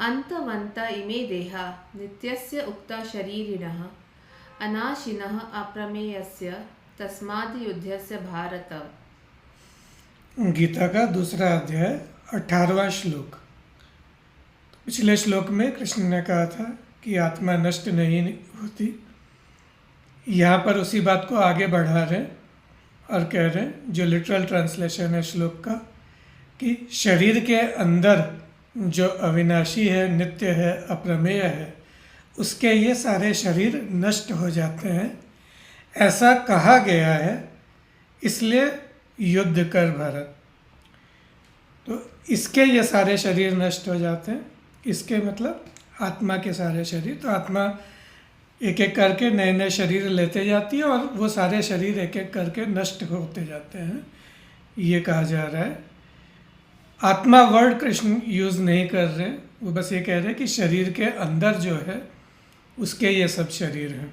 अन्तवन्त इमे देहा नित्यस्य उक्ता शरीरिणः अनाशिनः अप्रमेयस्य तस्माद् युद्धस्य भारत। गीता का दूसरा अध्याय 18वां श्लोक। पिछले श्लोक में कृष्ण ने कहा था कि आत्मा नष्ट नहीं होती। यहाँ पर उसी बात को आगे बढ़ा रहे हैं और कह रहे हैं, जो लिटरल ट्रांसलेशन है श्लोक का, कि शरीर के अंदर जो अविनाशी है, नित्य है, अप्रमेय है, उसके ये सारे शरीर नष्ट हो जाते हैं। ऐसा कहा गया है, इसलिए युद्ध कर भारत। तो इसके ये सारे शरीर नष्ट हो जाते हैं। इसके मतलब आत्मा के सारे शरीर। तो आत्मा एक एक करके नए नए शरीर लेते जाती है और वो सारे शरीर एक एक करके नष्ट होते जाते हैं, ये कहा जा रहा है। आत्मा वर्ड कृष्ण यूज़ नहीं कर रहे, वो बस ये कह रहे हैं कि शरीर के अंदर जो है उसके ये सब शरीर हैं।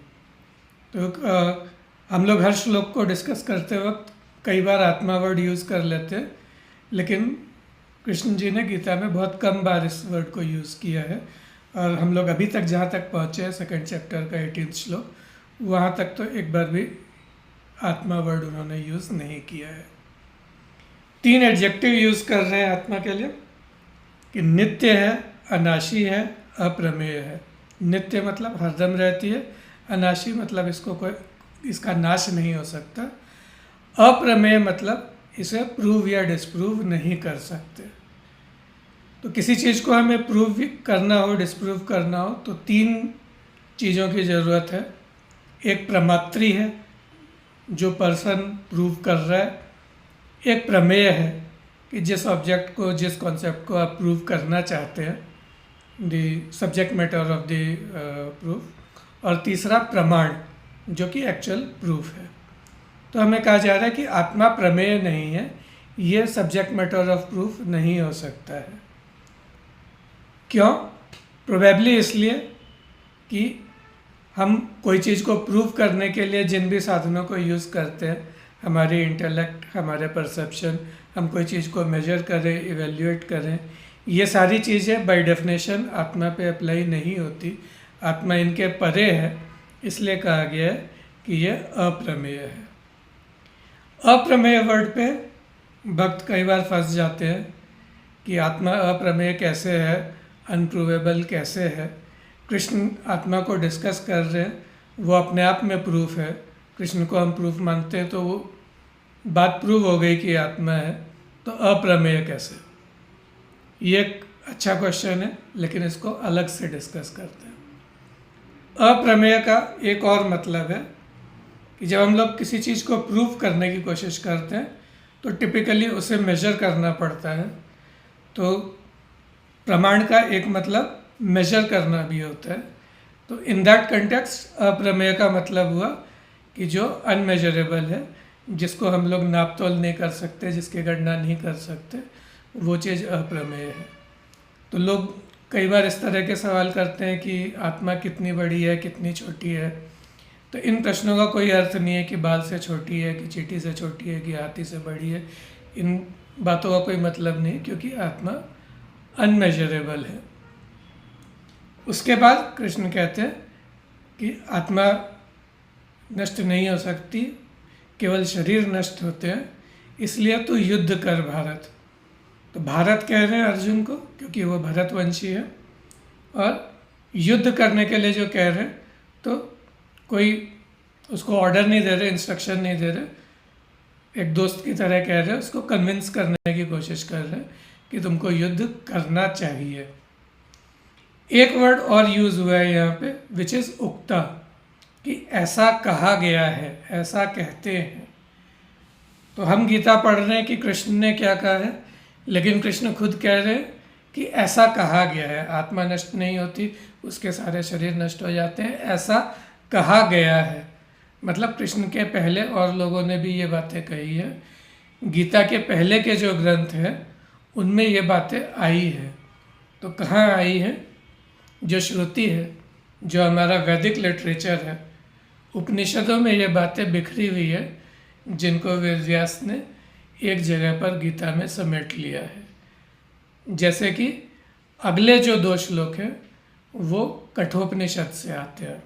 तो हम लोग हर श्लोक को डिस्कस करते वक्त कई बार आत्मा वर्ड यूज़ कर लेते हैं, लेकिन कृष्ण जी ने गीता में बहुत कम बार इस वर्ड को यूज़ किया है। और हम लोग अभी तक जहाँ तक पहुँचे हैं, सेकंड चैप्टर का 18 श्लोक, वहाँ तक तो एक बार भी आत्मा वर्ड उन्होंने यूज़ नहीं किया है। 3 एडजेक्टिव यूज़ कर रहे हैं आत्मा के लिए कि नित्य है, अनाशी है, अप्रमेय है। नित्य मतलब हरदम रहती है, अनाशी मतलब इसका नाश नहीं हो सकता, अप्रमेय मतलब इसे प्रूव या डिस्प्रूव नहीं कर सकते। तो किसी चीज़ को हमें प्रूव करना हो, डिस्प्रूव करना हो, तो 3 चीज़ों की ज़रूरत है। एक प्रमात्री है, जो पर्सन प्रूव कर रहा है। एक प्रमेय है कि जिस ऑब्जेक्ट को, जिस कॉन्सेप्ट को आप प्रूव करना चाहते हैं, the subject matter of the proof. और तीसरा प्रमाण, जो कि एक्चुअल प्रूफ है। तो हमें कहा जा रहा है कि आत्मा प्रमेय नहीं है, ये सब्जेक्ट मैटर ऑफ प्रूफ नहीं हो सकता है। क्यों? प्रोबेबली इसलिए कि हम कोई चीज़ को प्रूव करने के लिए जिन भी साधनों को यूज़ करते हैं, हमारी इंटेलेक्ट, हमारे परसेप्शन, हम कोई चीज़ को मेजर करें, इवेल्युएट करें, ये सारी चीज़ें बाय डेफिनेशन आत्मा पे अप्लाई नहीं होती। आत्मा इनके परे है, इसलिए कहा गया है कि ये अप्रमेय है। अप्रमेय वर्ड पे भक्त कई बार फंस जाते हैं कि आत्मा अप्रमेय कैसे है, अनप्रूवेबल कैसे है। कृष्ण आत्मा को डिस्कस कर रहे हैं, वो अपने आप में प्रूफ है। कृष्ण को हम प्रूफ मानते हैं, तो वो बात प्रूव हो गई कि आत्मा है, तो अप्रमेय कैसे? ये एक अच्छा क्वेश्चन है, लेकिन इसको अलग से डिस्कस करते हैं। अप्रमेय का एक और मतलब है कि जब हम लोग किसी चीज़ को प्रूव करने की कोशिश करते हैं, तो टिपिकली उसे मेजर करना पड़ता है। तो प्रमाण का एक मतलब मेजर करना भी होता है। तो इन दैट कंटेक्स्ट अप्रमेय का मतलब हुआ कि जो अनमेजरेबल है, जिसको हम लोग नाप तोल नहीं कर सकते, जिसकी गणना नहीं कर सकते, वो चीज़ अप्रमेय है। तो लोग कई बार इस तरह के सवाल करते हैं कि आत्मा कितनी बड़ी है, कितनी छोटी है। तो इन प्रश्नों का कोई अर्थ नहीं है कि बाल से छोटी है, कि चींटी से छोटी है, कि हाथी से बड़ी है। इन बातों का कोई मतलब नहीं, क्योंकि आत्मा अनमेजरेबल है। उसके बाद कृष्ण कहते हैं कि आत्मा नष्ट नहीं हो सकती, केवल शरीर नष्ट होते हैं, इसलिए तो युद्ध कर भारत। तो भारत कह रहे हैं अर्जुन को, क्योंकि वो भरतवंशी है। और युद्ध करने के लिए जो कह रहे हैं, तो कोई उसको ऑर्डर नहीं दे रहे, इंस्ट्रक्शन नहीं दे रहे, एक दोस्त की तरह कह रहे हैं, उसको कन्विंस करने की कोशिश कर रहे हैं कि तुमको युद्ध करना चाहिए। एक वर्ड और यूज़ हुआ है यहाँ पे, विच इज़ उक्ता, कि ऐसा कहा गया है, ऐसा कहते हैं। तो हम गीता पढ़ रहे हैं कि कृष्ण ने क्या कहा है, लेकिन कृष्ण खुद कह रहे हैं कि ऐसा कहा गया है। आत्मा नष्ट नहीं होती, उसके सारे शरीर नष्ट हो जाते हैं, ऐसा कहा गया है। मतलब कृष्ण के पहले और लोगों ने भी ये बातें कही है। गीता के पहले के जो ग्रंथ हैं, उनमें ये बातें आई है। तो कहाँ आई है? जो श्रुति है, जो हमारा वैदिक लिटरेचर है, उपनिषदों में ये बातें बिखरी हुई है, जिनको वेद व्यास ने एक जगह पर गीता में समेट लिया है। जैसे कि अगले जो 2 श्लोक हैं वो कठोपनिषद से आते हैं।